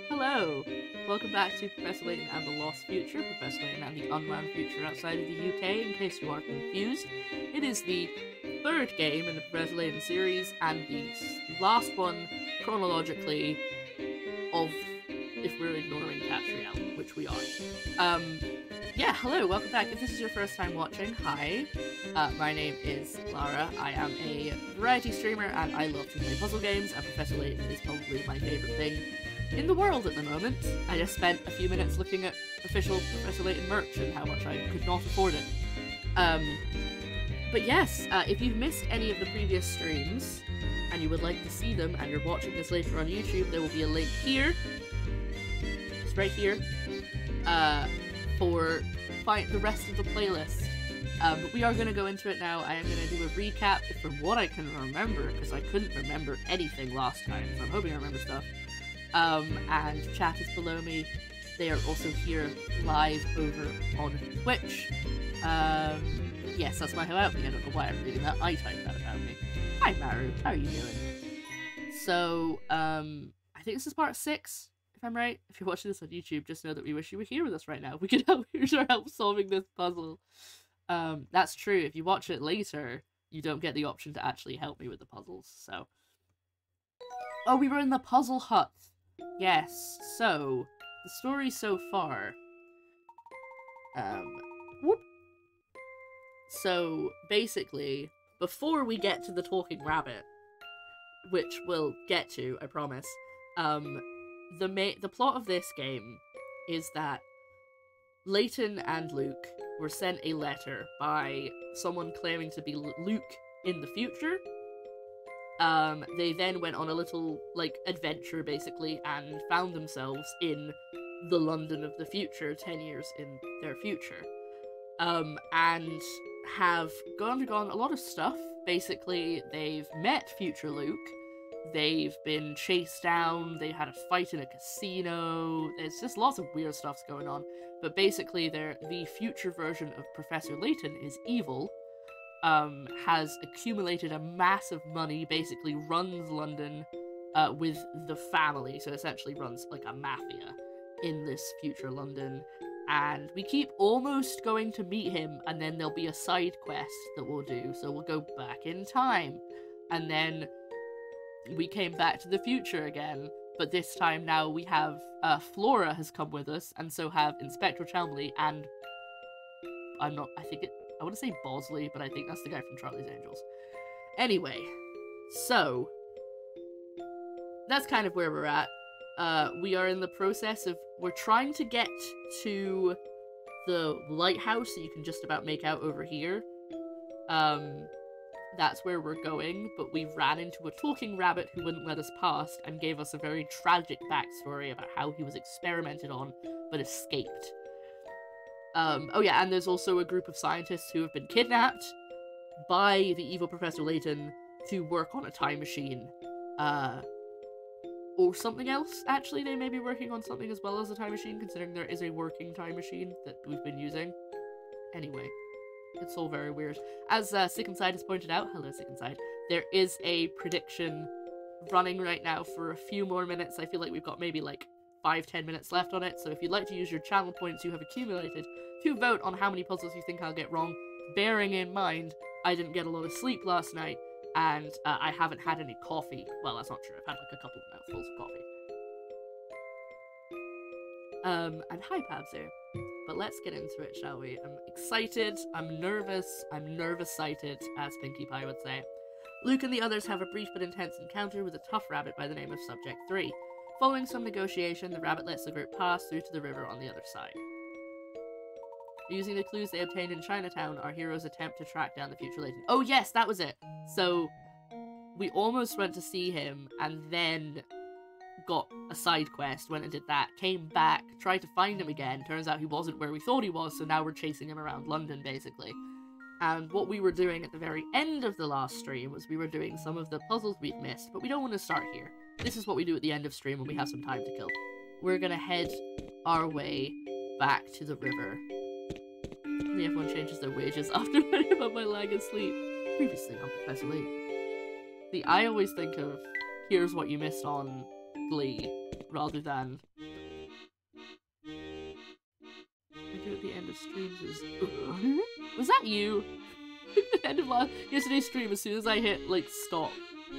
Hello! Welcome back to Professor Layton and the Lost Future, Professor Layton and the Unwound Future outside of the UK, in case you are confused. It is the third game in the Professor Layton series, and the last one, chronologically, of if we're ignoring Catriel, which we are. Yeah, hello, welcome back. If this is your first time watching, hi. My name is Lara. I am a variety streamer, and I love to play puzzle games, and Professor Layton is probably my favourite thing in the world at the moment. I just spent a few minutes looking at official Professor Layton merch and how much I could not afford it. But yes, if you've missed any of the previous streams, and you would like to see them, and you're watching this later on YouTube, there will be a link here. It's right here. For the rest of the playlist. But we are going to go into it now. I am going to do a recap from what I can remember, because I couldn't remember anything last time, so I'm hoping I remember stuff. And chat is below me. They are also here live over on Twitch. Yes, that's my about me. I don't know why I'm reading that. I typed that about me. Hi Maru, how are you doing? So, I think this is part 6. I'm right. If you're watching this on YouTube, just know that we wish you were here with us right now. We could help. Here's our help solving this puzzle. That's true. If you watch it later, you don't get the option to actually help me with the puzzles. So, oh, we were in the puzzle hut. Yes. So the story so far. Whoop. So basically, before we get to the talking rabbit, which we'll get to, I promise. The plot of this game is that Layton and Luke were sent a letter by someone claiming to be Luke in the future. They then went on a little, adventure, basically, and found themselves in the London of the future, 10 years in their future. And have undergone a lot of stuff. Basically, they've met future Luke. They've been chased down, they had a fight in a casino, there's just lots of weird stuff's going on, but basically the future version of Professor Layton is evil, has accumulated a massive money, basically runs London with the family, so essentially runs like a mafia in this future London, and we keep almost going to meet him, and then there'll be a side quest that we'll do, so we'll go back in time, and then we came back to the future again, but this time now we have, Flora has come with us, and so have Inspector Chelmley, and I want to say Bosley, but I think that's the guy from Charlie's Angels. Anyway, so, that's kind of where we're at. We are in the process of, we're trying to get to the lighthouse that you can just about make out over here. That's where we're going, but we ran into a talking rabbit who wouldn't let us past and gave us a very tragic backstory about how he was experimented on, but escaped. Oh yeah, and there's also a group of scientists who have been kidnapped by the evil Professor Layton to work on a time machine. Or something else, actually. They may be working on something as well as a time machine, considering there is a working time machine that we've been using. Anyway. It's all very weird. As Sick Inside has pointed out, hello Sick Inside, there is a prediction running right now for a few more minutes. I feel like we've got maybe 5-10 minutes left on it, so if you'd like to use your channel points you have accumulated to vote on how many puzzles you think I'll get wrong, bearing in mind I didn't get a lot of sleep last night, and I haven't had any coffee. Well, that's not true, I've had a couple of mouthfuls of coffee. And hi Pabzu. But let's get into it, shall we? I'm excited, I'm nervous-sighted, as Pinkie Pie would say. Luke and the others have a brief but intense encounter with a tough rabbit by the name of Subject 3. Following some negotiation, the rabbit lets the group pass through to the river on the other side. Using the clues they obtained in Chinatown, our heroes attempt to track down the future Layton. Oh yes, that was it! So, we almost went to see him, and then got a side quest, went and did that, came back, tried to find him again, turns out he wasn't where we thought he was, so now we're chasing him around London, basically. And what we were doing at the very end of the last stream was we were doing some of the puzzles we've missed, but we don't want to start here. This is what we do at the end of stream when we have some time to kill. We're gonna head our way back to the river. Everyone changes their wages after learning about my lag and sleep. Previously on Professor Layton. See, I always think of here's what you missed on Glee, rather than I do at the end of streams is was that you? At the end of yesterday's stream, as soon as I hit like stop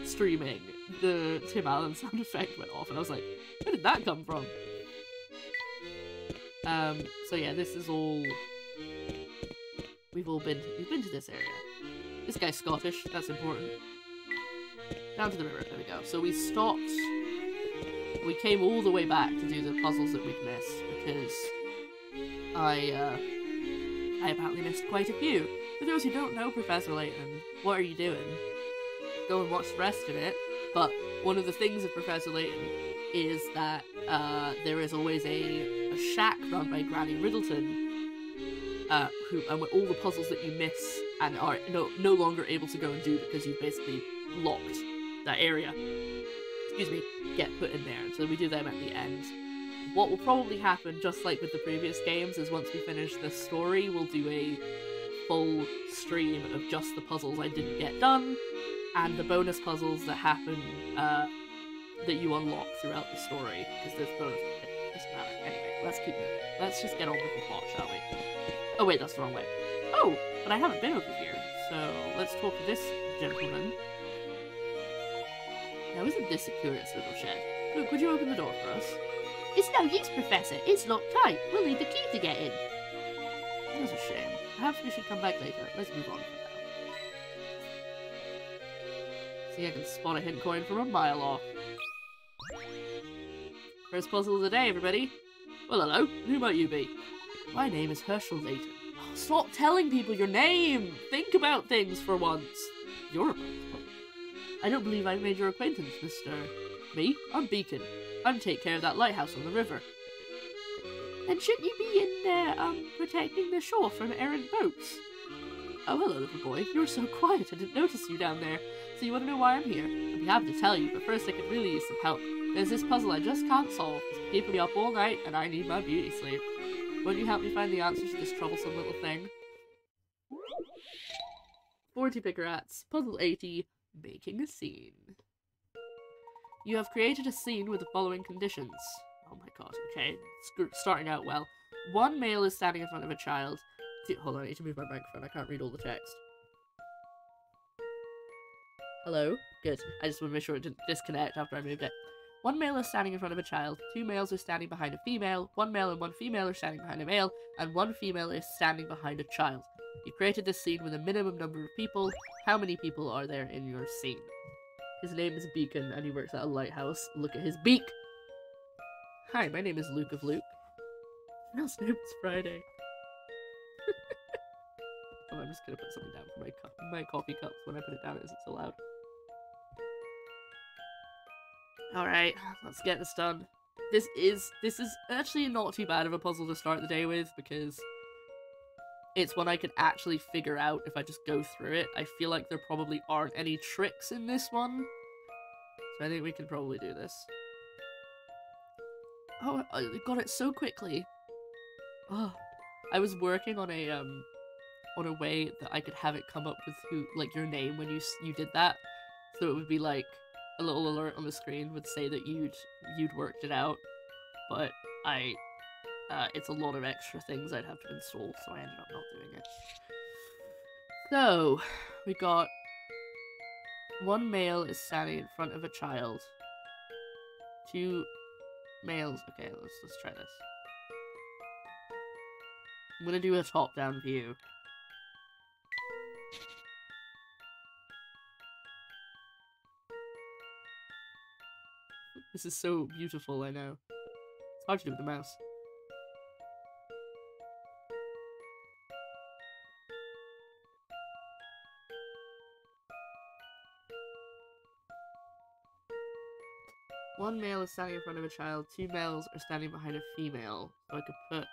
streaming, the Tim Allen sound effect went off, and I was like, where did that come from? So yeah, this is all we've been to this area. This guy's Scottish, that's important. Down to the river, there we go. So we stopped, we came all the way back to do the puzzles that we'd missed, because I apparently missed quite a few. For those who don't know Professor Layton, what are you doing? Go and watch the rest of it. But one of the things of Professor Layton is that there is always a shack run by Granny Riddleton, and with all the puzzles that you miss and are no longer able to go and do because you've basically locked that area, excuse me, get put in there. So we do them at the end. What will probably happen, just like with the previous games, is once we finish the story, we'll do a full stream of just the puzzles I didn't get done, and the bonus puzzles that happen, that you unlock throughout the story, because there's bonus. It doesn't matter. Anyway, let's keep moving. Let's just get on with the plot, shall we? Oh wait, that's the wrong way. Oh, but I haven't been over here, so let's talk to this gentleman. Now, isn't this a curious little shed? Look, would you open the door for us? It's no use, Professor. It's locked tight. We'll need the key to get in. That's a shame. Perhaps we should come back later. Let's move on for now. See, I can spot a hint coin from a mile off. First puzzle of the day, everybody. Well, hello. Who might you be? My name is Herschel Layton. Oh, stop telling people your name! Think about things for once. You're a puzzle. I don't believe I've made your acquaintance, Mr. Me? I'm Beacon. I'm take care of that lighthouse on the river. Then shouldn't you be in there, protecting the shore from errant boats? Oh, hello, little boy. You were so quiet, I didn't notice you down there. So you want to know why I'm here? I'd be happy to tell you, but first I could really use some help. There's this puzzle I just can't solve. It's keeping me up all night, and I need my beauty sleep. Won't you help me find the answers to this troublesome little thing? 40 Pickerats, Puzzle 80, Making a Scene. You have created a scene with the following conditions. Oh my god, okay. It's starting out well. One male is standing in front of a child. Hold on, I need to move my microphone. I can't read all the text. Hello? Good. I just want to make sure it didn't disconnect after I moved it. One male is standing in front of a child. Two males are standing behind a female. One male and one female are standing behind a male. And one female is standing behind a child. You created this scene with a minimum number of people. How many people are there in your scene? His name is Beacon, and he works at a lighthouse. Look at his beak! Hi, my name is Luke of Luke. Now it's Friday. Oh, I'm just gonna put something down for my coffee cups. When I put it down, it isn't so loud. Alright, let's get this done. This is actually not too bad of a puzzle to start the day with, because it's one I could actually figure out if I just go through it. I feel like there probably aren't any tricks in this one, so I think we can probably do this. Oh, I got it so quickly. Oh, I was working on a way that I could have it come up with your name when you did that, so it would be like a little alert on the screen would say that you'd worked it out, but it's a lot of extra things I'd have to install, so I ended up not doing it. So, we got one male is standing in front of a child. Two males. Okay, let's try this. I'm gonna do a top-down view. This is so beautiful, I know. It's hard to do with the mouse. One male is standing in front of a child, two males are standing behind a female. So I could put...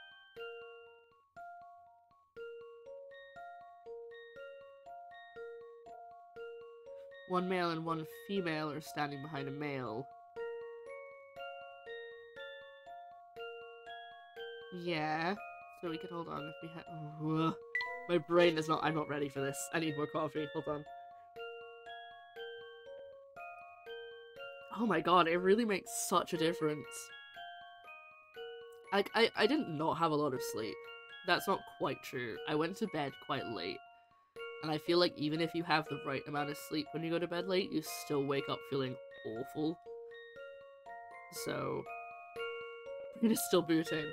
one male and one female are standing behind a male. Yeah. So we could hold on if we had... Oh, my brain is not... I'm not ready for this. I need more coffee. Hold on. Oh my god, it really makes such a difference. I didn't not have a lot of sleep. That's not quite true. I went to bed quite late. And I feel like even if you have the right amount of sleep when you go to bed late, you still wake up feeling awful. So, it is still booting.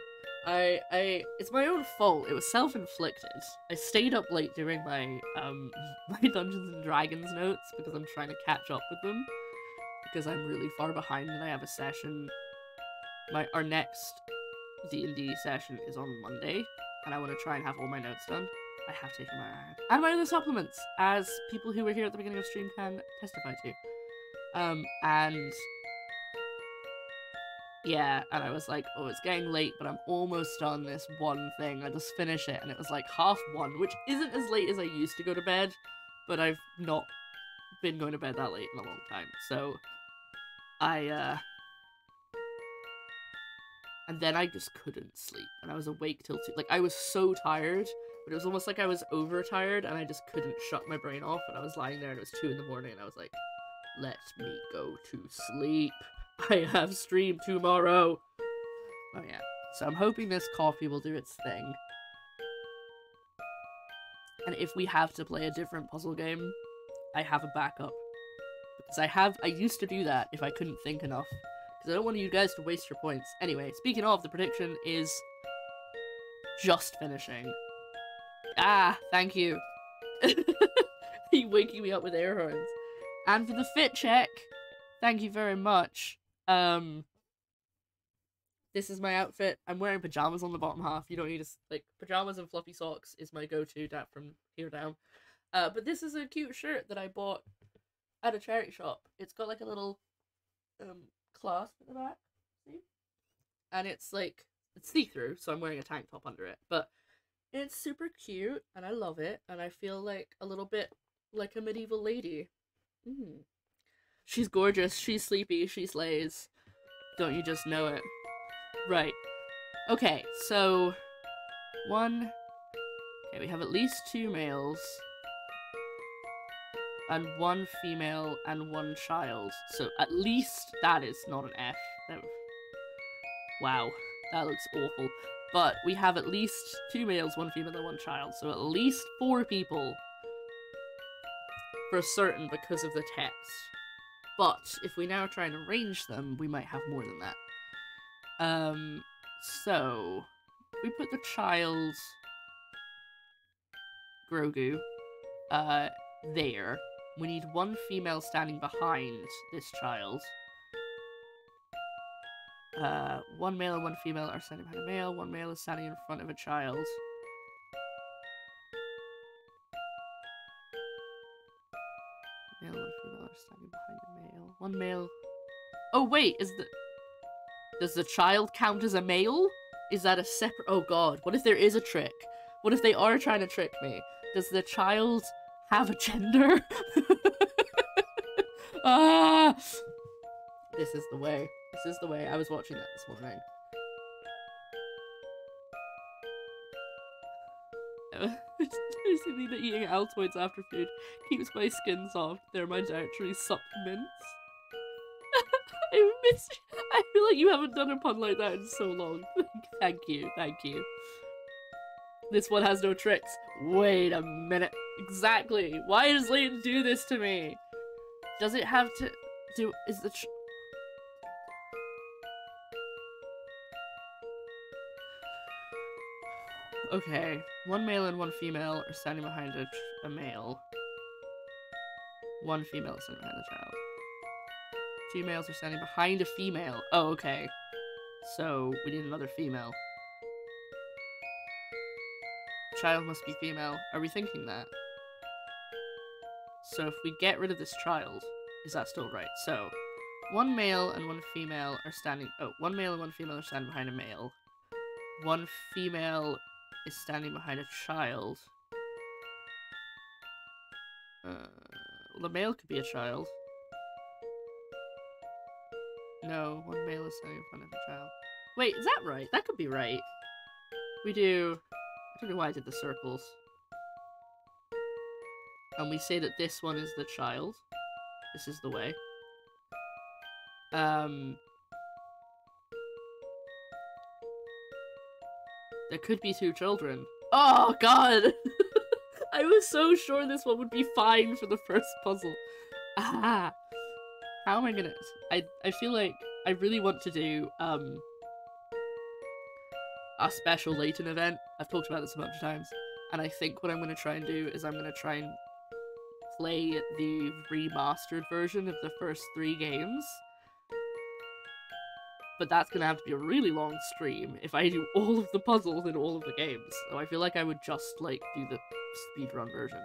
It's my own fault. It was self-inflicted. I stayed up late doing my, my Dungeons and Dragons notes because I'm trying to catch up with them. Because I'm really far behind and I have a session. Our next D&D session is on Monday, and I want to try and have all my notes done. I have taken my iron. And my other supplements, as people who were here at the beginning of stream can testify to. And yeah, and I was like, oh, it's getting late, but I'm almost done this one thing. I just finish it, and it was like 1:30, which isn't as late as I used to go to bed, but I've not been going to bed that late in a long time. So and then I just couldn't sleep, and I was awake till 2. Like, I was so tired, but it was almost like I was overtired, and I just couldn't shut my brain off, and I was lying there, and it was 2 in the morning, and I was like, let me go to sleep. I have stream tomorrow. Oh yeah. So I'm hoping this coffee will do its thing. And if we have to play a different puzzle game, I have a backup. Because I used to do that if I couldn't think enough. Because I don't want you guys to waste your points. Anyway, speaking of, the prediction is just finishing. Ah, thank you. You waking me up with air horns. And for the fit check, thank you very much. This is my outfit. I'm wearing pajamas on the bottom half. You don't need to, like, pajamas and fluffy socks is my go-to from here down. But this is a cute shirt that I bought at a charity shop. It's got like a little clasp at the back, see? And it's like, it's see-through, so I'm wearing a tank top under it. But it's super cute, and I love it, and I feel like a little bit like a medieval lady. She's gorgeous, she's sleepy, she slays. Don't you just know it? Right. Okay, so okay, we have at least 2 males and 1 female and 1 child. So at least that is not an F. Wow, that looks awful. But we have at least 2 males, 1 female, and 1 child. So at least 4 people for certain because of the text. But if we now try and arrange them, we might have more than that. So we put the child Grogu there. We need 1 female standing behind this child. 1 male and 1 female are standing behind a male. 1 male is standing in front of a child. Male and 1 female are standing behind a male. 1 male. Oh wait, does the child count as a male? Is that a separate? Oh god, what if there is a trick? What if they are trying to trick me? Does the child have a gender? Ah! This is the way. This is the way. I was watching that this morning. Basically, that eating Altoids after food keeps my skin soft. They're my dietary supplements. I miss you. I feel like you haven't done a pun like that in so long. Thank you, thank you. This one has no tricks. Wait a minute. Exactly. Why does Layton do this to me? Does it have to do? Is the okay, 1 male and 1 female are standing behind a male. 1 female is standing behind a child. 2 males are standing behind a female. Oh, okay. So, we need another female. Child must be female. Are we thinking that? So if we get rid of this child, is that still right? So, 1 male and 1 female are standing... Oh, 1 male and 1 female are standing behind a male. 1 female is standing behind a child. Well, the male could be a child. No, 1 male is standing in front of a child. Wait, is that right? That could be right. We do... I don't know why I did the circles. And we say that this one is the child. This is the way. There could be 2 children. Oh god! I was so sure this one would be fine for the first puzzle. Ah! How am I gonna... I feel like I really want to do, a special Layton event. I've talked about this a bunch of times. And I think what I'm gonna try and do is I'm gonna try and play the remastered version of the first 3 games. But that's gonna have to be a really long stream if I do all of the puzzles in all of the games. So I feel like I would just, like, do the speedrun version.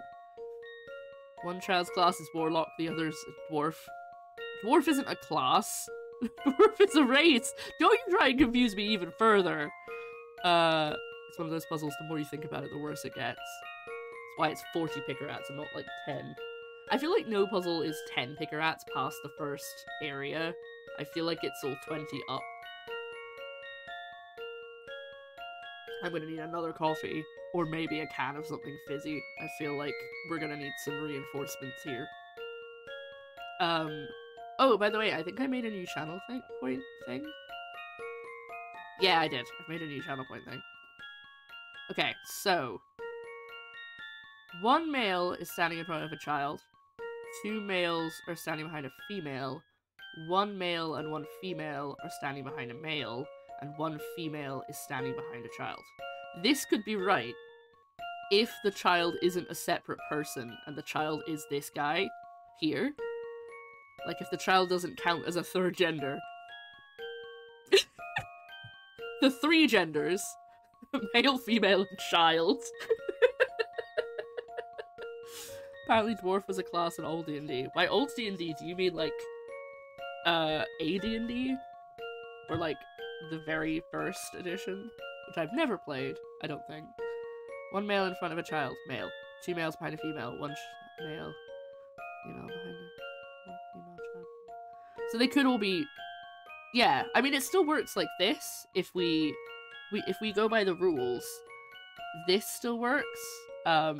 One child's class is Warlock, the other's Dwarf. Dwarf isn't a class. Dwarf is a race! Don't you try and confuse me even further! It's one of those puzzles, the more you think about it, the worse it gets. That's why it's 40 picker-rats and not, like, 10. I feel like no puzzle is 10 picker-rats past the first area. I feel like it's all 20 up. I'm gonna need another coffee, or maybe a can of something fizzy. I feel like we're gonna need some reinforcements here. Oh, by the way, I think I made a new channel point thing. Yeah, I did. I've made a new channel point thing. Okay, so... 1 male is standing in front of a child. 2 males are standing behind a female. 1 male and 1 female are standing behind a male. And 1 female is standing behind a child. This could be right if the child isn't a separate person and the child is this guy here. Like, if the child doesn't count as a 3rd gender. The 3 genders. Male, female, and child. Apparently Dwarf was a class in old D&D. By old D&D, do you mean, like, a D&D? Or, like, the very first edition? Which I've never played, I don't think. 1 male in front of a child. Male. 2 males behind a female. 1 male. Female behind a... 1 female child. So they could all be... Yeah, I mean, it still works like this. If we go by the rules, this still works. Oh,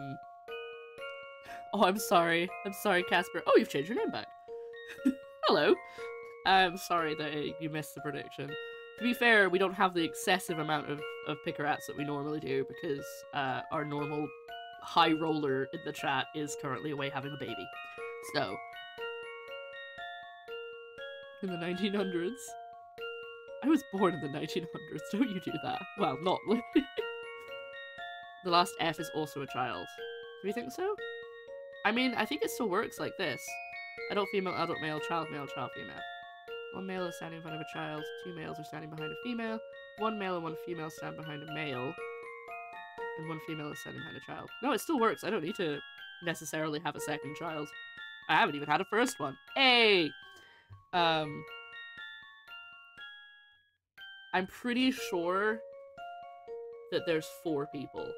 I'm sorry. I'm sorry, Casper. Oh, you've changed your name back. Hello. I'm sorry that you missed the prediction. To be fair, we don't have the excessive amount of picker-rats that we normally do because our normal high roller in the chat is currently away having a baby. So, in the 1900s. I was born in the 1900s, don't you do that. Well, not really. The last F is also a child. Do we think so? I mean, I think it still works like this. Adult female, adult male, child female. 1 male is standing in front of a child, 2 males are standing behind a female, 1 male and 1 female stand behind a male, and 1 female is standing behind a child. No, it still works. I don't need to necessarily have a second child. I haven't even had a first one. Hey! I'm pretty sure that there's 4 people.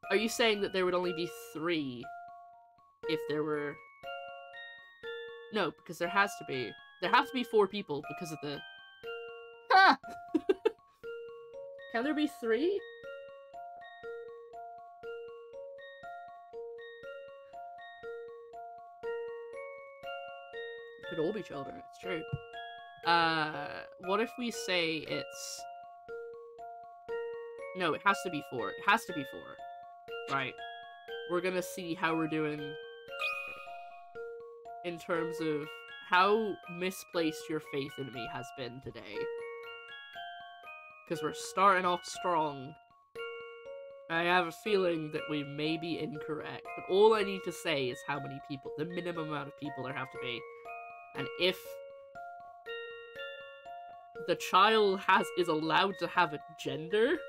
Are you saying that there would only be 3 if there were... No, because there has to be. There have to be 4 people because of the... Ha! Can there be 3? Could all be children, it's true. What if we say it's... No, it has to be 4. It has to be 4. Right. We're gonna see how we're doing in terms of how misplaced your faith in me has been today. Because we're starting off strong. I have a feeling that we may be incorrect, but all I need to say is how many people, the minimum amount of people there have to be. And if the child is allowed to have a gender,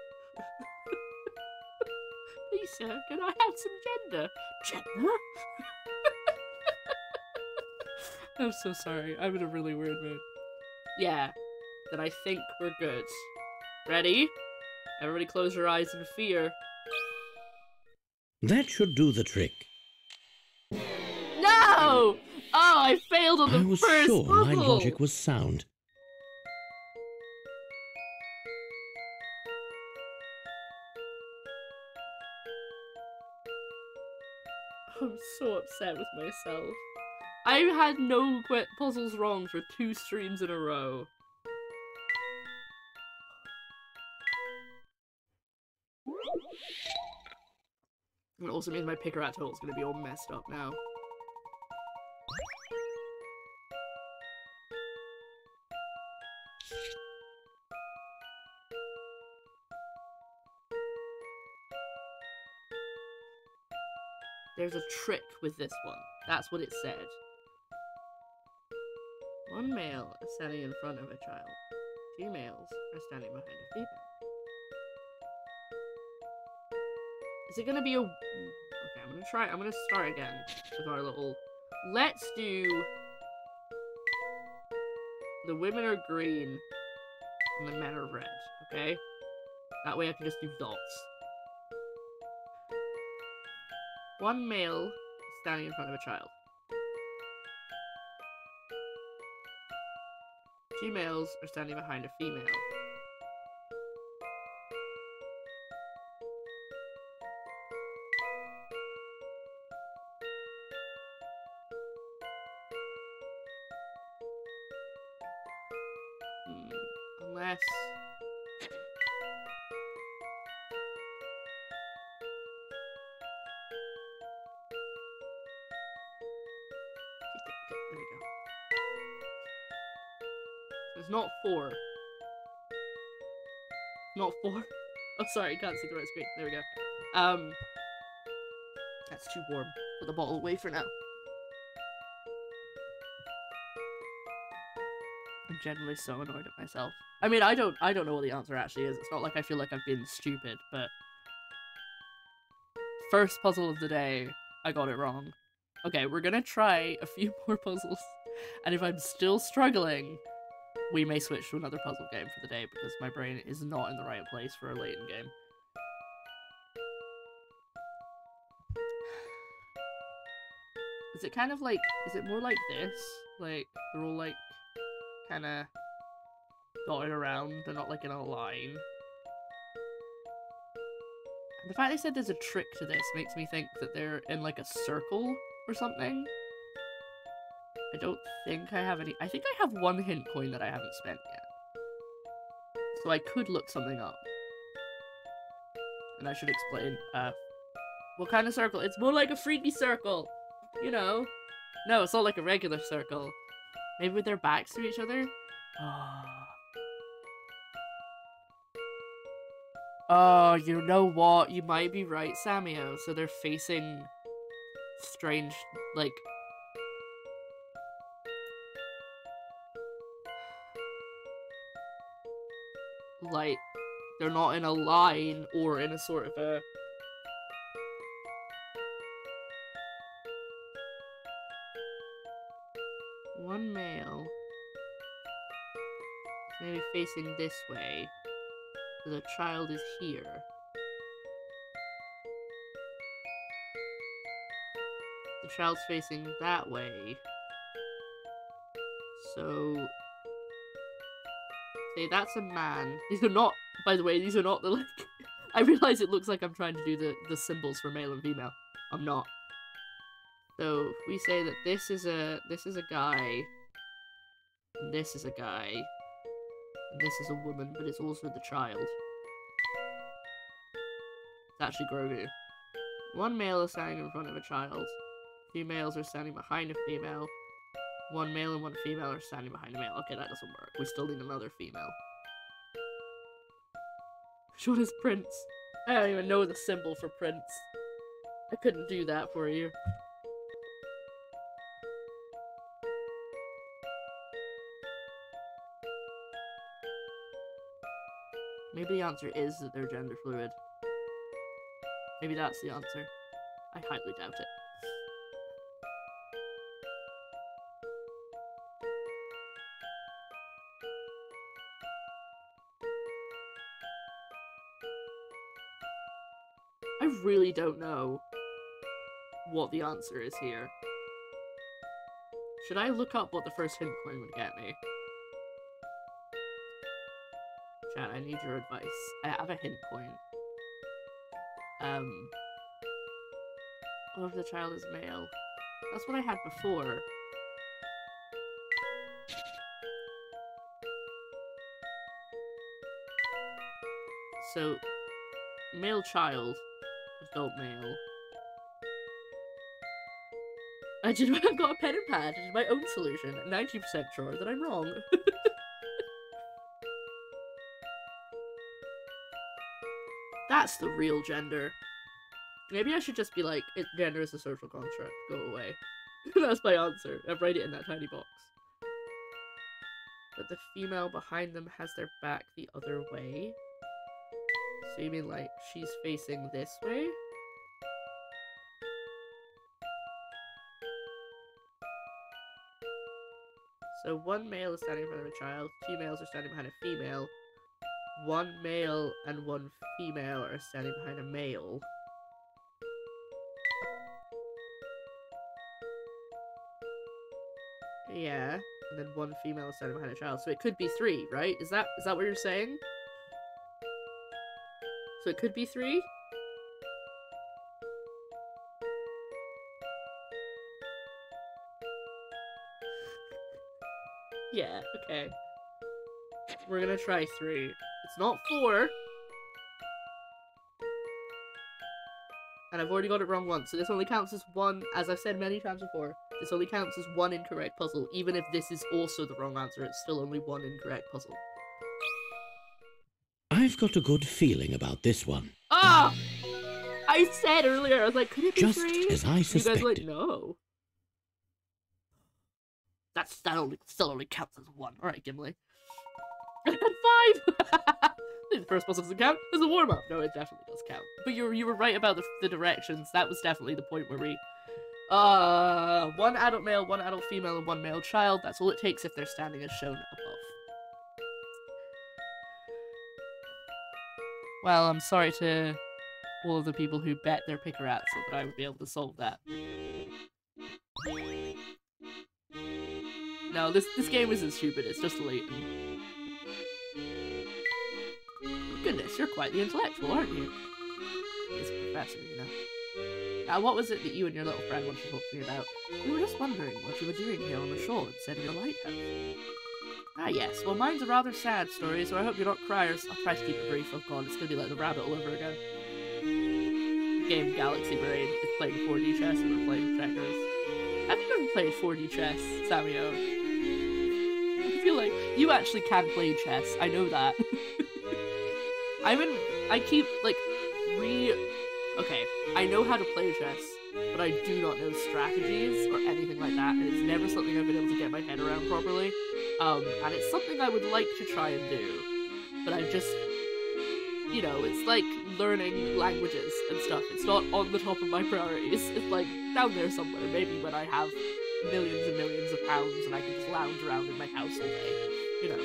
please sir, can I have some gender? Gender? I'm so sorry, I'm in a really weird mood. Yeah, then I think we're good. Ready? Everybody close your eyes in fear. That should do the trick. No! Oh, I failed on the first I was sure puzzle. my logic was sound. I'm so upset with myself. I've had no puzzles wrong for 2 streams in a row. It also means my picker at total is going to be all messed up now. There's a trick with this one. That's what it said. One male is standing in front of a child. 2 males are standing behind a female. Is it gonna be a... Okay, I'm gonna start again with our little... Let's do... The women are green and the men are red, okay? That way I can just do dots. One male is standing in front of a child. 2 males are standing behind a female. Unless... Okay, there we go. It's not 4. Not 4. Oh, sorry, can't see the right screen. There we go. That's too warm. Put the bottle away for now. I'm generally so annoyed at myself. I mean, I don't know what the answer actually is. It's not like I feel like I've been stupid, but... First puzzle of the day, I got it wrong. Okay, we're gonna try a few more puzzles, and if I'm still struggling, we may switch to another puzzle game for the day, because my brain is not in the right place for a Layton game. Is it kind of like, is it more like this? Like, they're all like, kinda dotted around, they're not like in a line. And the fact they said there's a trick to this makes me think that they're in like a circle or something. I don't think I have any. I think I have 1 hint coin that I haven't spent yet. So I could look something up. And I should explain, what kind of circle? It's more like a freaky circle! You know? No, it's not like a regular circle. Maybe with their backs to each other? Oh, you know what? You might be right, Samio. So they're facing strange, like... Like, they're not in a line or in a sort of a... One male maybe facing this way. The child is here. The child's facing that way. So... Say that's a man. These are not, by the way, these are not the, like... I realize it looks like I'm trying to do the symbols for male and female. I'm not. So, if we say that this is a guy, and this is a guy, and this is a woman, but it's also the child. It's actually Grogu. One male is standing in front of a child. 2 males are standing behind a female. 1 male and 1 female are standing behind a male. Okay, that doesn't work. We still need another female. Which one is Prince? I don't even know the symbol for Prince. I couldn't do that for you. Maybe the answer is that they're gender fluid. Maybe that's the answer. I highly doubt it. I really don't know what the answer is here. Should I look up what the first hint coin would get me? Chat, I need your advice. I have a hint coin. Or if the child is male. That's what I had before. So, male child, adult male. I've got a pen and pad. It's my own solution. 90% sure that I'm wrong. That's the real gender. Maybe I should just be like, gender is a social construct. Go away. That's my answer. I write it in that tiny box. But the female behind them has their back the other way. So you mean like she's facing this way? So one male is standing in front of a child, 2 males are standing behind a female, 1 male and 1 female are standing behind a male. Yeah, and then 1 female is standing behind a child. So it could be 3, right? Is that what you're saying? So it could be 3? Yeah, okay. We're gonna try 3. It's not 4. And I've already got it wrong once, so this only counts as 1, as I've said many times before, this only counts as 1 incorrect puzzle. Even if this is also the wrong answer, it's still only 1 incorrect puzzle. I've got a good feeling about this one. Ah! I said earlier, I was like, could it be Just 3? as I suspected. You guys like, no. That still only counts as 1. Alright, Gimli. 5! The first puzzle doesn't count. There's a warm-up. No, it definitely does count. But you were right about the directions. That was definitely the point where we... 1 adult male, 1 adult female, and 1 male child. That's all it takes if they're standing as shown above. Well, I'm sorry to all of the people who bet their picker at so that I would be able to solve that. No, this game isn't stupid, it's just Layton. Goodness, you're quite the intellectual, aren't you? He's a professor, you know. Now, what was it that you and your little friend wanted to talk to me about? We were just wondering what you were doing here on the shore instead of your lighthouse. Ah, yes. Well, mine's a rather sad story, so I hope you don't cry, or I'll try to keep it brief. Oh god, it's gonna be like the rabbit all over again. The game Galaxy Brain is playing 4D chess and we're playing checkers. Have you ever played 4D chess, Samio? I feel like you actually can play chess. I know that. I keep, like, Okay, I know how to play chess, but I do not know strategies or anything like that, and it's never something I've been able to get my head around properly. And it's something I would like to try and do, but I've just, you know, it's like learning languages and stuff. It's not on the top of my priorities. It's like down there somewhere, maybe when I have millions and millions of pounds and I can just lounge around in my house all day, you know.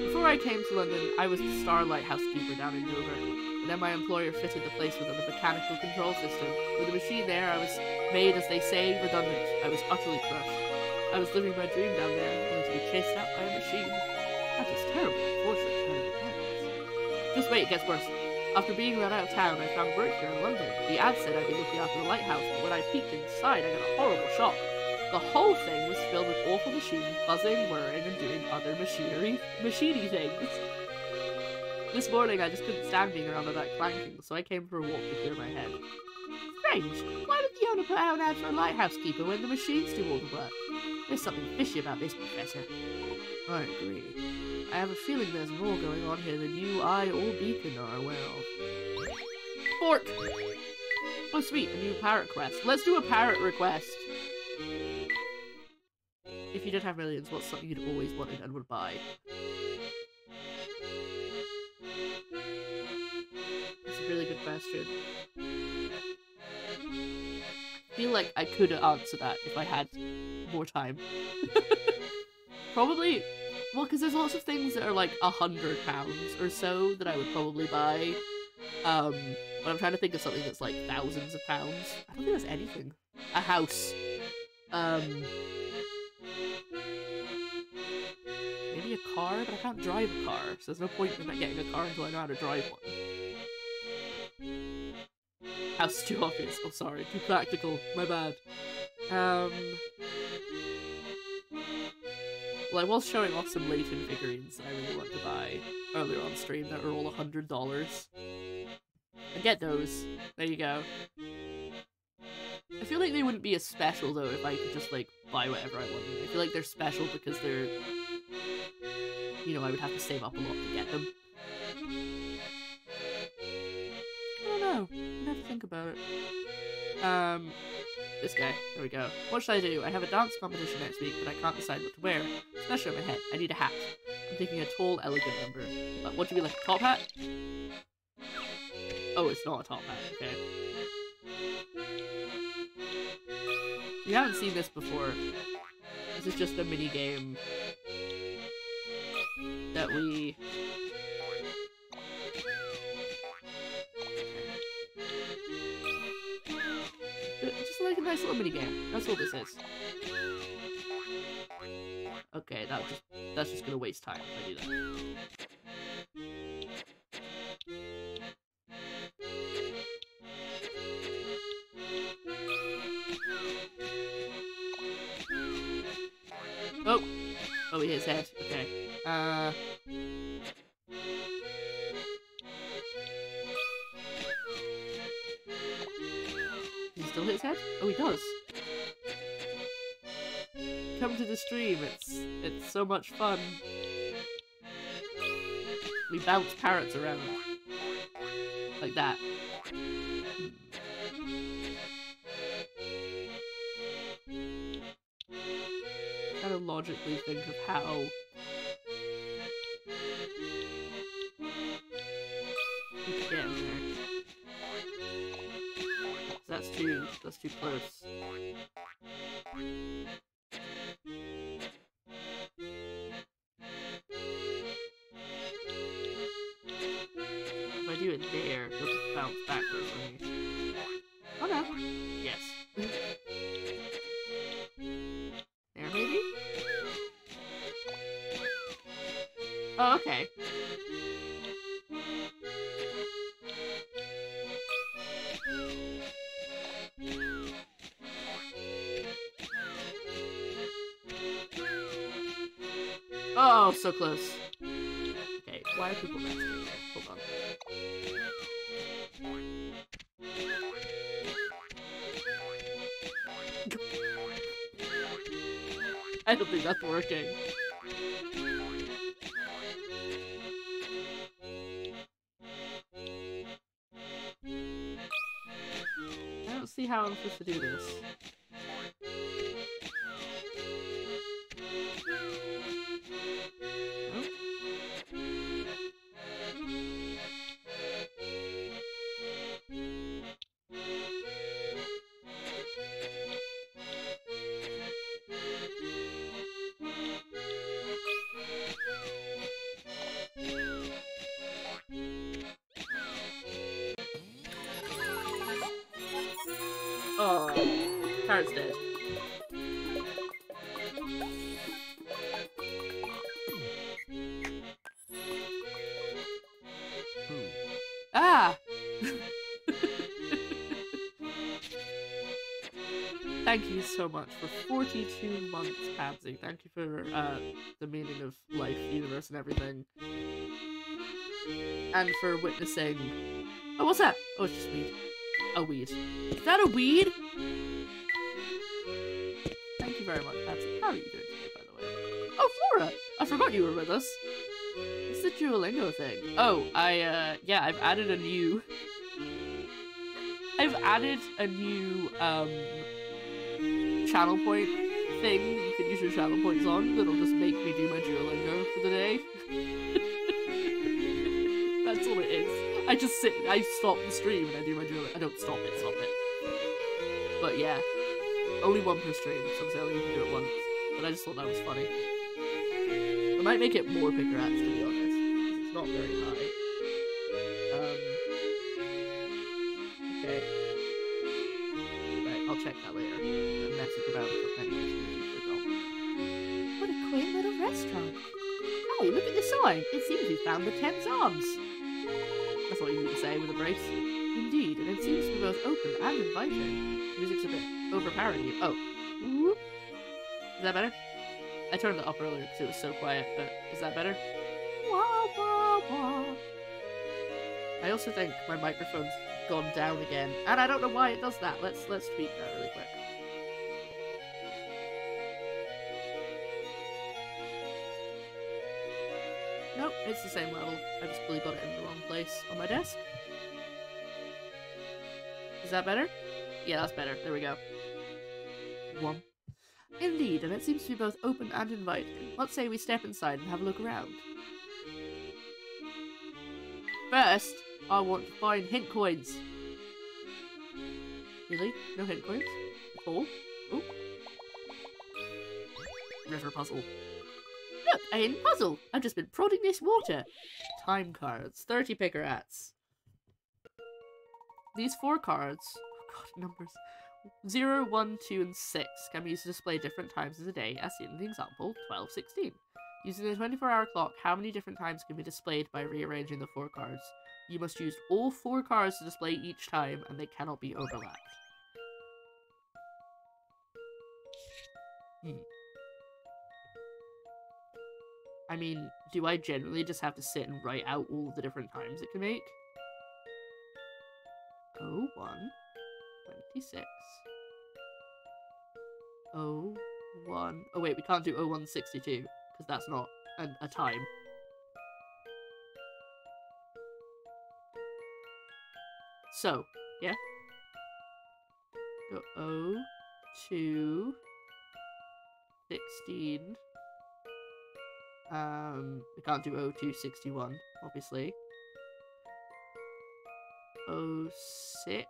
Before I came to London, I was the Starlight housekeeper down in Dover, and then my employer fitted the place with a mechanical control system. With a machine there, I was made, as they say, redundant. I was utterly crushed. I was living my dream down there, only to be chased out by a machine. That is terrible, unfortunate turn of events. Just wait, it gets worse. After being run out of town, I found work here in London. The ad said I'd be looking after the lighthouse, but when I peeked inside, I got a horrible shock. The whole thing was filled with awful machines, buzzing, whirring, and doing other machiney things. This morning, I just couldn't stand being around all that clanking, so I came for a walk to clear my head. Strange. Why would the owner put out an ad for a lighthouse keeper when the machines do all the work? There's something fishy about this, Professor. I agree. I have a feeling there's more going on here than you, I, or Beacon are aware of. Fork! Oh sweet, a new parrot quest. Let's do a parrot request. If you did have millions, what's something you'd always wanted and would buy? That's a really good question. I feel like I could answer that if I had more time. Probably, well, because there's lots of things that are like £100 or so that I would probably buy. But I'm trying to think of something that's like thousands of pounds. I don't think that's anything. A house. Maybe a car, but I can't drive a car, so there's no point in getting a car until I know how to drive one. House is too obvious. Oh, sorry. Too practical. My bad. Well, I was showing off some Layton figurines that I really want to buy earlier on stream that are all $100. And get those. There you go. I feel like they wouldn't be as special, though, if I could just, like, buy whatever I wanted. I feel like they're special because they're... You know, I would have to save up a lot to get them. I don't know. I'd have to think about it. This guy. There we go. What should I do? I have a dance competition next week, but I can't decide what to wear. Especially on my head. I need a hat. I'm thinking a tall, elegant number. What do you mean, like a top hat? Oh, it's not a top hat. Okay. If you haven't seen this before, this is just a mini game that we... Just like a nice little mini game. That's all this is. Okay, that's just gonna waste time if I do that. Oh! Oh, he hit his head. Okay. Does he still hit his head? Oh, he does. Come to the stream. It's so much fun. We bounce parrots around. Like that. Trying to logically think of how we could get in there. That's too close. If I do it there, it'll just bounce backwards on me. Oh no. Yes. There, maybe? Oh, okay. Oh, so close. Okay, why are people messing here? Hold on. I don't think that's working. I don't see how I'm supposed to do this. Oh, Parrot's dead. Ah! Thank you so much for 42 months, Pansy. Thank you for the meaning of life, universe, and everything. And for witnessing... Oh, what's that? Oh, it's just weed. A weed. Is that a weed? Thank you very much, Patsy. How are you doing today, by the way? Oh, Flora! I forgot you were with us. What's the Duolingo thing? Oh, yeah, I've added a new... channel point thing that you can use your channel points on that'll just make me do my Duolingo for the day. That's all it is. I stop the stream and I do my Duolingo. I don't stop it. But yeah, only one per stream, so obviously I only need to do it once. But I just thought that was funny. I might make it more Pickerats, to be honest, because it's not very high. Okay. Right, I'll check that later. And message about it. What a quaint little restaurant. Oh, look at the sign. It seems we found the 10's arms. That's what you need to say with a brace. Indeed, and it seems to be both open and inviting. Music's a bit overpowering you. Oh. Whoop. Is that better? I turned it up earlier because it was so quiet, but is that better? Wah, wah, wah. I also think my microphone's gone down again, and I don't know why it does that. Let's tweak that really quick. Nope, it's the same level. I just really got it in the wrong place on my desk. Is that better? Yeah, that's better. There we go. One. Indeed, and it seems to be both open and inviting. Let's say we step inside and have a look around. First, I want to find hint coins. Really? No hint coins? Oh. Oh. River puzzle. Look, a hidden puzzle! I've just been prodding this water. Time cards. 30 picker-ats. These 4 cards... Oh god, numbers. 0, 1, 2, and 6 can be used to display different times of the day, as seen in the example 12:16. Using the 24-hour clock, how many different times can be displayed by rearranging the 4 cards? You must use all 4 cards to display each time, and they cannot be overlapped. I mean, do I generally just have to sit and write out all of the different times it can make? 01, 26. 01. Oh wait, we can't do 0162 because that's not a time. So, yeah. Go 02, 16. We can't do 0261, obviously. 06.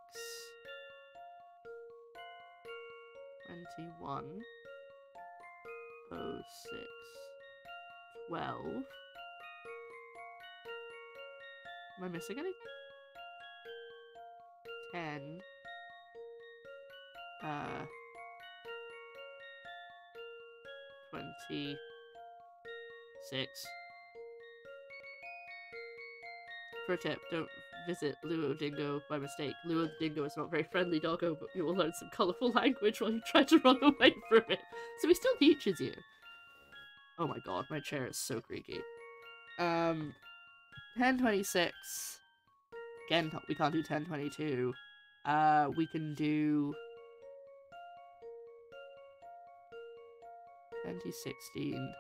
21. 06. 12. Am I missing anything? 10. 26. Pro tip, don't visit Luo Dingo by mistake. Luo Dingo is not very friendly doggo, but you will learn some colourful language while you try to run away from it. So he still teaches you. Oh my god, my chair is so creaky. 1026. Again, we can't do 1022. We can do 2016.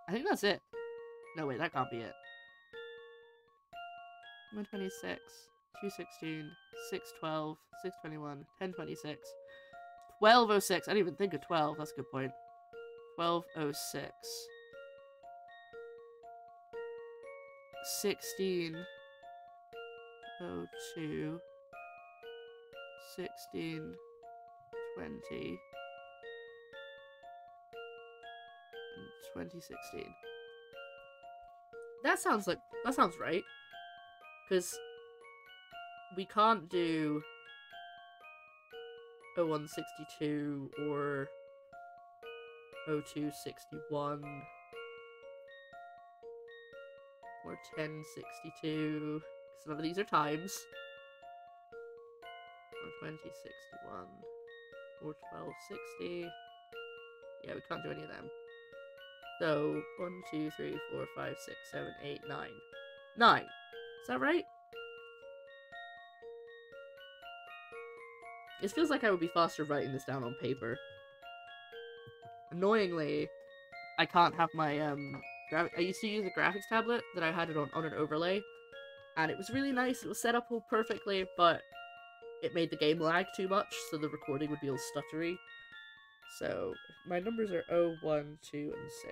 I think that's it. No, wait, that can't be it. 126, 216, 612, 621, 1026, 1206. I didn't even think of 12. That's a good point. 1206. 1602. 1620. 2016. That sounds right. Because we can't do 0162 or 0261 or 1062 because none of these are times. Or 2061 or 1260. Yeah, we can't do any of them. So, 1, 2, 3, 4, 5, 6, 7, 8, 9. 9! Is that right? It feels like I would be faster writing this down on paper. Annoyingly, I can't have my, I used to use a graphics tablet that I had it on an overlay. And it was really nice, it was set up all perfectly, but it made the game lag too much, so the recording would be all stuttery. So, my numbers are 0, 1, 2, and 6.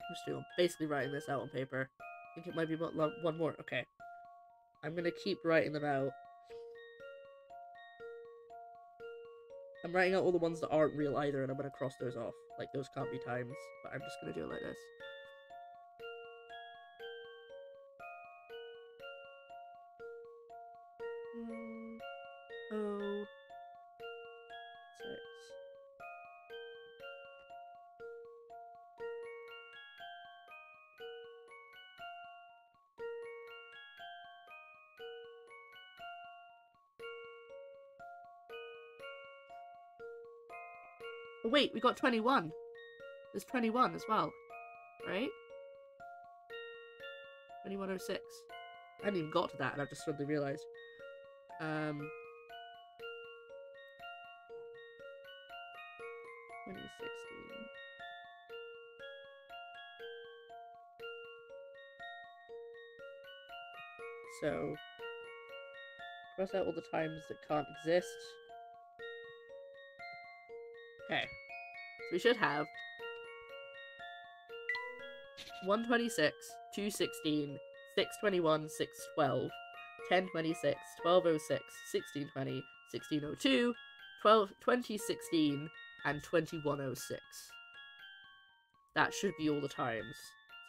I'm just basically writing this out on paper. I think it might be one more. Okay. I'm gonna keep writing them out. I'm writing out all the ones that aren't real either, and I'm gonna cross those off. Like, those can't be times, but I'm just gonna do it like this. Oh, 6. Oh, wait, we got 21. There's 21 as well, right? 2106. I hadn't even got to that, and I've just suddenly realised. 2016. So, cross out all the times that can't exist. Okay. So we should have 126, 216, 621, 612, 1026, 1206, 1620, 1602, 2016, and 2106. That should be all the times.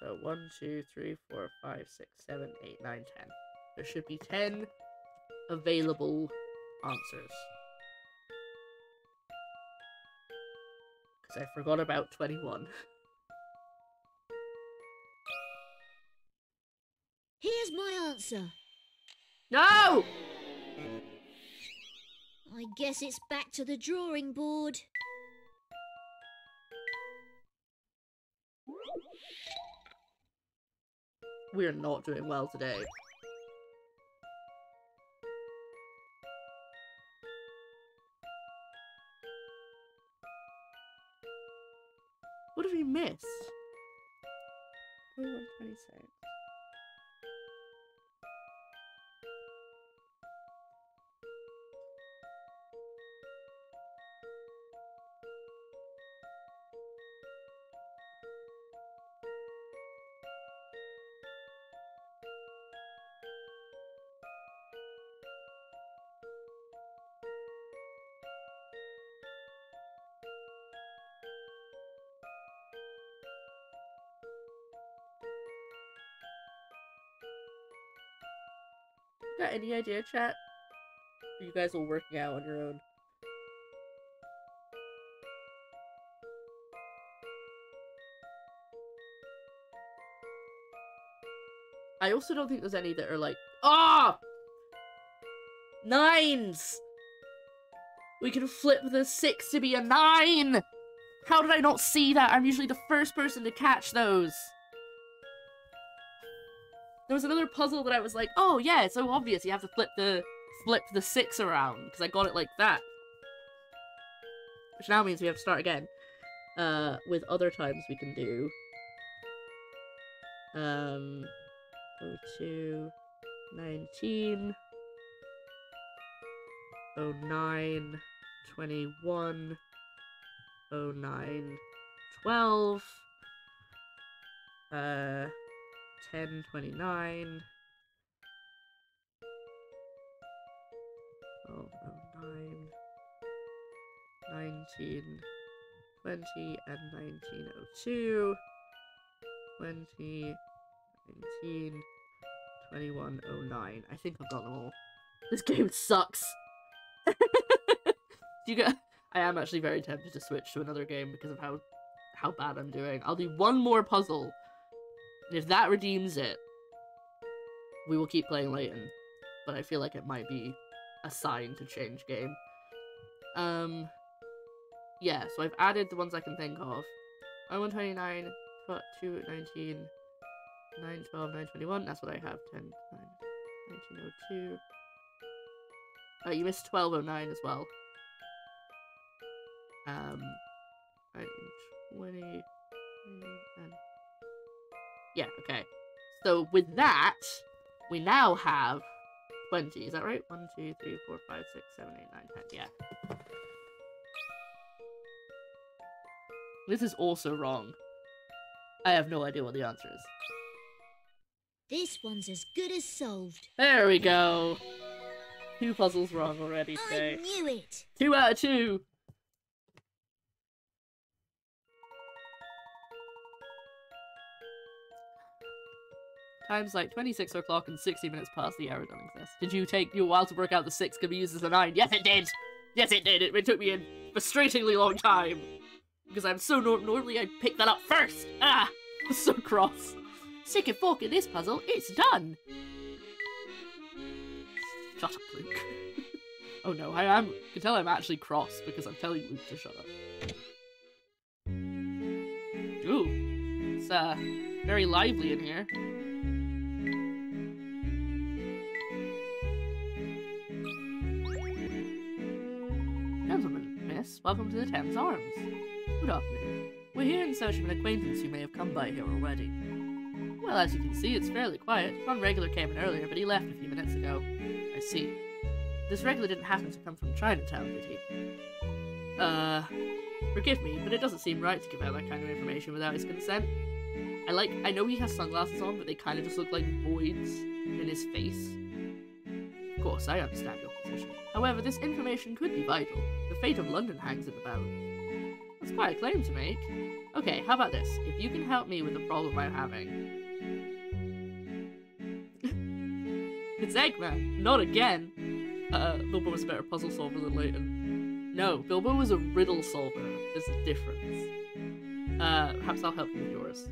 So 1, 2, 3, 4, 5, 6, 7, 8, 9, 10. There should be 10 available answers. Because I forgot about 21. Here's my answer. No! I guess it's back to the drawing board. We're not doing well today. What have we missed? Oh, 126. Got any idea, chat? Are you guys all working out on your own? I also don't think there's any that are like, ah! 9s! We can flip the 6 to be a 9! How did I not see that? I'm usually the first person to catch those. There was another puzzle that I was like, oh yeah, it's so obvious you have to flip the 6 around, because I got it like that. Which now means we have to start again. With other times we can do. 02, 19, 09, 21, 09, 12, 10, 29, 12, 09, 19, 20, and 1902, 20, 19, 2109. I think I've got them all. This game sucks. I am actually very tempted to switch to another game because of how bad I'm doing. I'll do one more puzzle, and if that redeems it, we will keep playing Layton. But I feel like it might be a sign to change game. Yeah, so I've added the ones I can think of. 129, 219, 912, 921. That's what I have. 10, 9, 1902. Oh, you missed 1209 as well. 1920, and yeah, okay. So with that, we now have 20. Is that right? 1, 2, 3, 4, 5, 6, 7, 8, 9, 10. Yeah. This is also wrong. I have no idea what the answer is. This one's as good as solved. There we go. 2 puzzles wrong already today. I knew it. 2 out of 2. Times like 26 o'clock and 60 minutes past the hour don't exist. Did you take you a while to work out the 6 could be used as a 9? Yes, it did! Yes, it did! It took me a frustratingly long time. Because I'm so normally I pick that up first! Ah! I'm so cross. Stick a fork in this puzzle, it's done! Shut up, Luke. Oh no, you can tell I'm actually cross because I'm telling Luke to shut up. Ooh. It's, very lively in here. Gentlemen, miss, welcome to the Thames Arms. Good afternoon. We're here in search of an acquaintance who may have come by here already. Well, as you can see, it's fairly quiet. One regular came in earlier, but he left a few minutes ago. I see. This regular didn't happen to come from Chinatown, did he? Forgive me, but it doesn't seem right to give out that kind of information without his consent. I know he has sunglasses on, but they kind of just look like voids in his face. Of course, I understand your position. However, this information could be vital. The fate of London hangs in the balance. That's quite a claim to make. Okay, how about this? If you can help me with the problem I'm having... It's Eggman! Not again! Bilbo was a better puzzle solver than Layton. No, Bilbo was a riddle solver. There's a difference. Perhaps I'll help you with yours.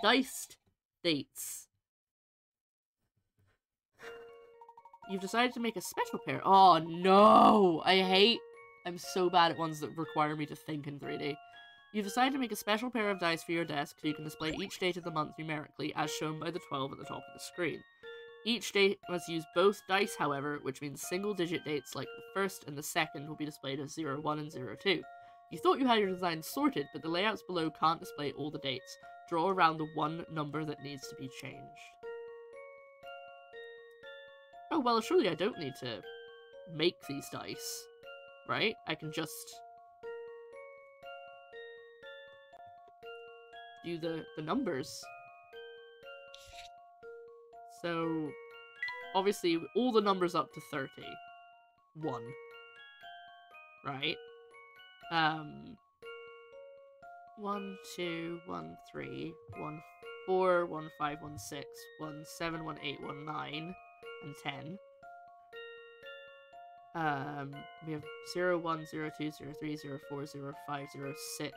Diced dates. You've decided to make a special pair. Oh no! I'm so bad at ones that require me to think in 3D. You've decided to make a special pair of dice for your desk so you can display each date of the month numerically, as shown by the 12 at the top of the screen. Each date must use both dice, however, which means single-digit dates like the first and the second will be displayed as 01 and 02. You thought you had your design sorted, but the layouts below can't display all the dates. Draw around the one number that needs to be changed. Oh, well, surely I don't need to make these dice, right? I can just do the numbers. So, obviously, all the numbers up to 30. 1. Right? 1, 2, 1, 3, 1, 4, 1, 5, 1, 6, 1, 7, 1, 8, 1, 9, and 10. We have 0, 1, 0, 2, 0, 3, 0, 4, 0, 5, 0, 6.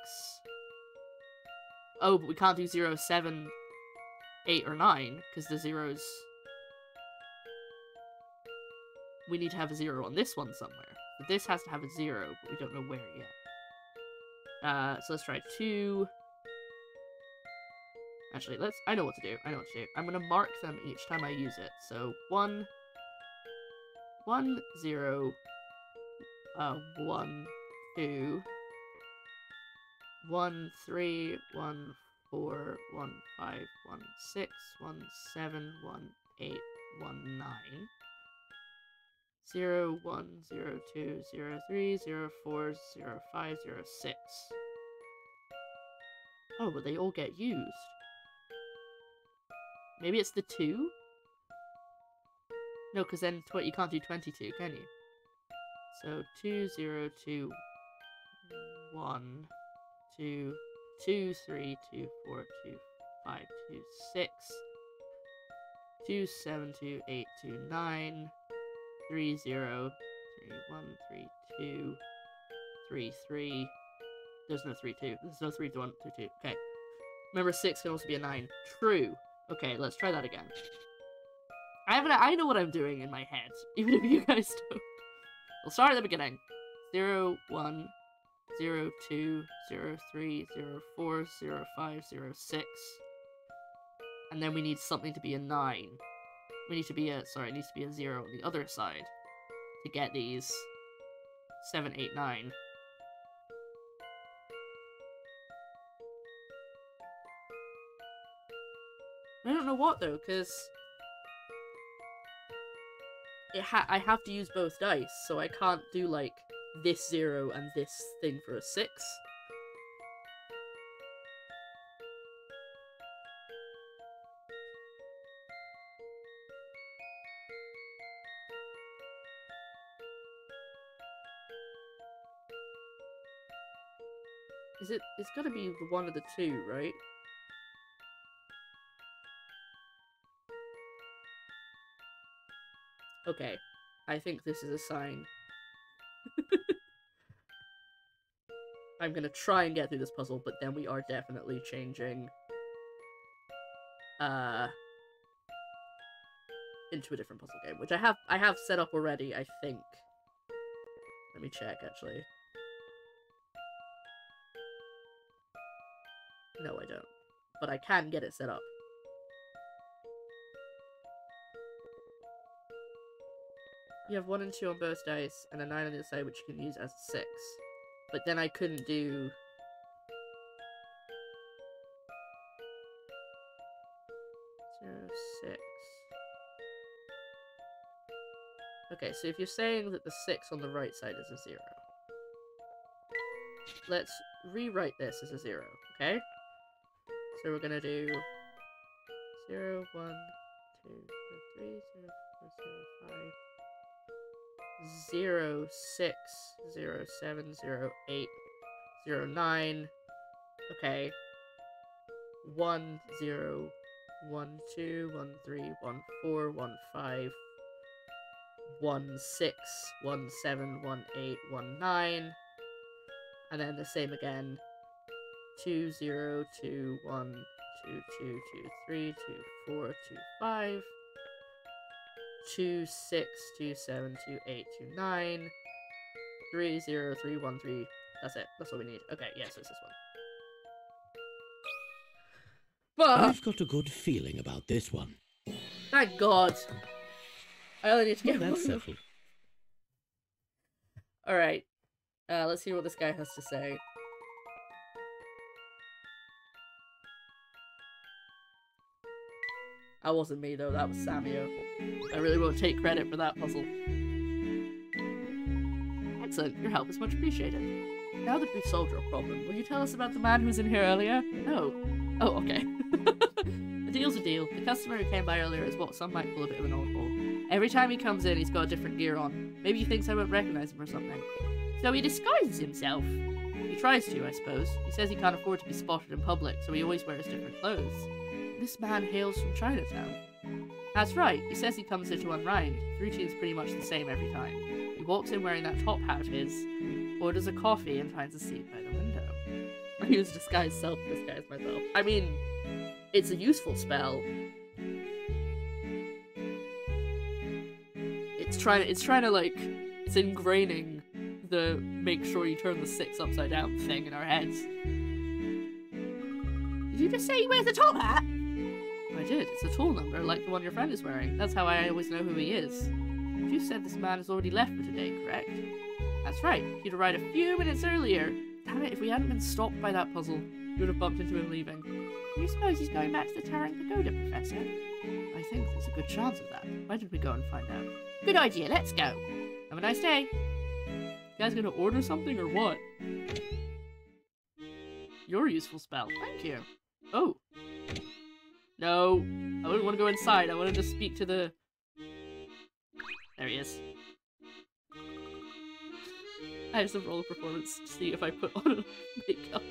Oh, but we can't do 0, 7, 8, or 9, because the zeros... We need to have a 0 on this one somewhere. But this has to have a 0, but we don't know where yet. So let's try 2. Actually, I know what to do. I'm gonna mark them each time I use it. So 1, 0, 1, 2, 1, 3, 1, 4, 1, 5, 1, 6, 1, 7, 1, 8, 1, 9. 0, 1, 0, 2, 0, 3, 0, 4, 0, 5, 0, 6. Oh, but they all get used. Maybe it's the 2? No, because then you can't do 22, can you? So 2, 0, 2, 1, 2, 2, 3, 2, 4, 2, 5, 2, 6, 2, 7, 2, 8, 2, 9, 3, 0, 3, 1, 3, 2, 3, 3. There's no 3, 2. There's no 3, 1, 3, 2. Okay. Remember, 6 can also be a 9. True. Okay, let's try that again. I know what I'm doing in my head, even if you guys don't. We'll start at the beginning. 0, 1, 0, 2, 0, 3, 0, 4, 0, 5, 0, 6. And then we need something to be a 9. We need to be it needs to be a 0 on the other side to get these 7, 8, 9. I don't know what though, because I have to use both dice, so I can't do like this 0 and this thing for a 6. It's gotta be the one of the two, right? Okay, I think this is a sign. I'm gonna try and get through this puzzle, but then we are definitely changing into a different puzzle game, which I have set up already, I think. Let me check, actually. No, I don't. But I can get it set up. You have 1 and 2 on both dice, and a 9 on the other side, which you can use as a 6. But then I couldn't do... Zero, 6. Okay, so if you're saying that the 6 on the right side is a 0, let's rewrite this as a 0, okay? So we're gonna do 0, 1, 2, 3, 0, 4, 0, 5, 0, 6, 0, 7, 0, 8, 0, 9, okay, 1, 0, 1, 2, 1, 3, 1, 4, 1, 5, 1, 6, 1, 7, 1, 8, 1, 9, and then the same again, 2, 0, 2, 1, 2, 2, 2, 3, 2, 4, 2, 5, 2, 6, 2, 7, 2, 8, 2, 9, 3, 0, 3, 1, 3, that's it, that's what we need. Okay, yes, it's this one. But I've got a good feeling about this one. thank God. I only need to get Well, that's one. settled. Alright. Let's hear what this guy has to say. That wasn't me, though. That was Samio. I really won't take credit for that puzzle. Excellent. Your help is much appreciated. Now that we've solved your problem, will you tell us about the man who was in here earlier? No. Oh, okay. A deal's a deal. The customer who came by earlier is what some might call a bit of an oddball. Every time he comes in, he's got a different gear on. Maybe he thinks I won't recognize him or something. So he disguises himself. He tries to, I suppose. He says he can't afford to be spotted in public, so he always wears different clothes. This man hails from Chinatown. That's right, he says he comes here to unwind. The routine's pretty much the same every time. He walks in wearing that top hat of his, orders a coffee, and finds a seat by the window. I use disguise self to disguise myself. I mean, it's a useful spell. It's trying to like, it's ingraining the make sure you turn the 6 upside down thing in our heads. Did you just say he wears a top hat? I did. It's a tall number, like the one your friend is wearing. That's how I always know who he is. You said this man has already left for today, correct? That's right. He'd arrived a few minutes earlier. Damn it, if we hadn't been stopped by that puzzle, we would have bumped into him leaving. Do you suppose he's going back to the Towering Pagoda, Professor? I think there's a good chance of that. Why don't we go and find out? Good idea, let's go. Have a nice day. You guys gonna order something or what? Your useful spell. Thank you. Oh. No. I wouldn't want to go inside. I wanted to speak to the... There he is. I have some roll of performance to see if I put on makeup.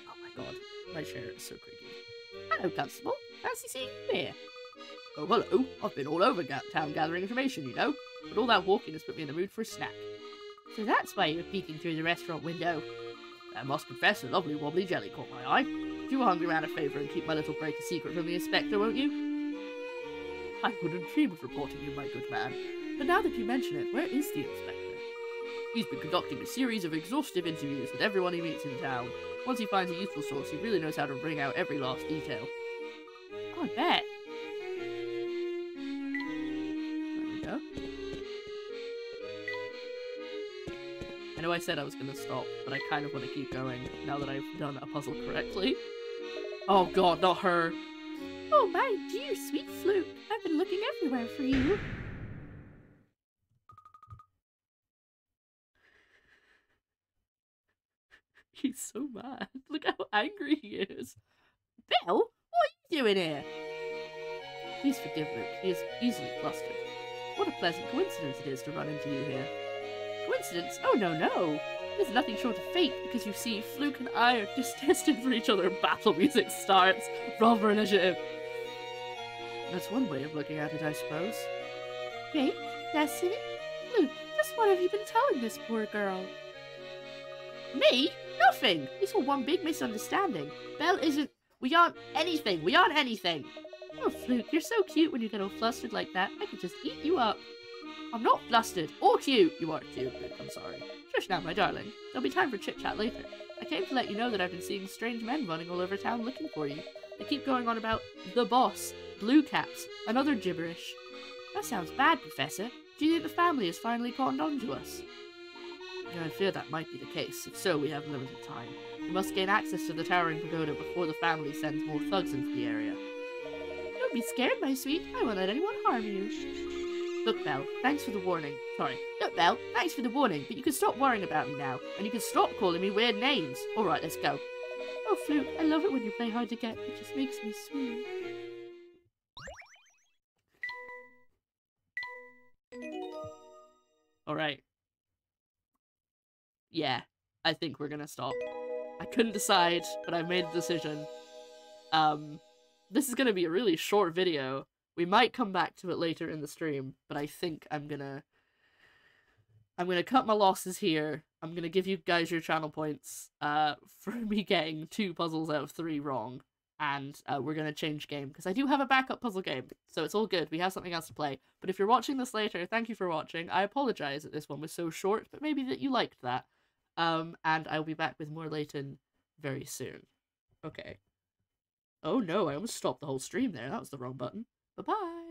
Oh my god. My chair is so creaky. Hello, Constable. Fancy seeing you here. Oh, hello. I've been all over town gathering information, you know. But all that walking has put me in the mood for a snack. So that's why you're peeking through the restaurant window. I must confess, a lovely wobbly jelly caught my eye. If you were hungry around a favour and keep my little break a secret from the inspector, won't you? I wouldn't dream of reporting you, my good man. But now that you mention it, where is the inspector? He's been conducting a series of exhaustive interviews with everyone he meets in town. Once he finds a useful source, he really knows how to bring out every last detail. I bet. There we go. I know I said I was going to stop, but I kind of want to keep going now that I've done a puzzle correctly. Oh god, not her! Oh my dear sweet Fluke, I've been looking everywhere for you. He's so mad. Look how angry he is. Bill, what are you doing here? Please forgive Luke, he is easily flustered. What a pleasant coincidence it is to run into you here. Coincidence? Oh no, no. There's nothing short of fate, because you see, Fluke and I are just destined for each other. Battle music starts. Roll for initiative. That's one way of looking at it, I suppose. Great, Destiny? Luke, just what have you been telling this poor girl? Me? Nothing! It's all one big misunderstanding. Belle isn't... We aren't anything! We aren't anything! Oh, Fluke, you're so cute when you get all flustered like that. I could just eat you up. I'm not flustered or cute. You are cute, Luke, I'm sorry. Shush now, my darling. There'll be time for chit-chat later. I came to let you know that I've been seeing strange men running all over town looking for you. They keep going on about the boss, blue caps, and other gibberish. That sounds bad, Professor. Do you think the family has finally cottoned on to us? I fear that might be the case. If so, we have limited time. We must gain access to the towering pagoda before the family sends more thugs into the area. Don't be scared, my sweet. I won't let anyone harm you. Look, Belle, thanks for the warning. Sorry. Look, Belle, thanks for the warning, but you can stop worrying about me now, and you can stop calling me weird names. Alright, let's go. Oh, Fluke, I love it when you play hard to get. It just makes me swoon. Alright. Yeah, I think we're gonna stop. I couldn't decide, but I've made a decision. This is gonna be a really short video. We might come back to it later in the stream, but I think I'm gonna cut my losses here. I'm gonna give you guys your channel points for me getting 2 puzzles out of 3 wrong, and we're gonna change game because I do have a backup puzzle game, so it's all good. We have something else to play. But if you're watching this later, thank you for watching. I apologize that this one was so short, but maybe that you liked that. And I'll be back with more Layton very soon. Okay. Oh no, I almost stopped the whole stream there. That was the wrong button. Bye-bye!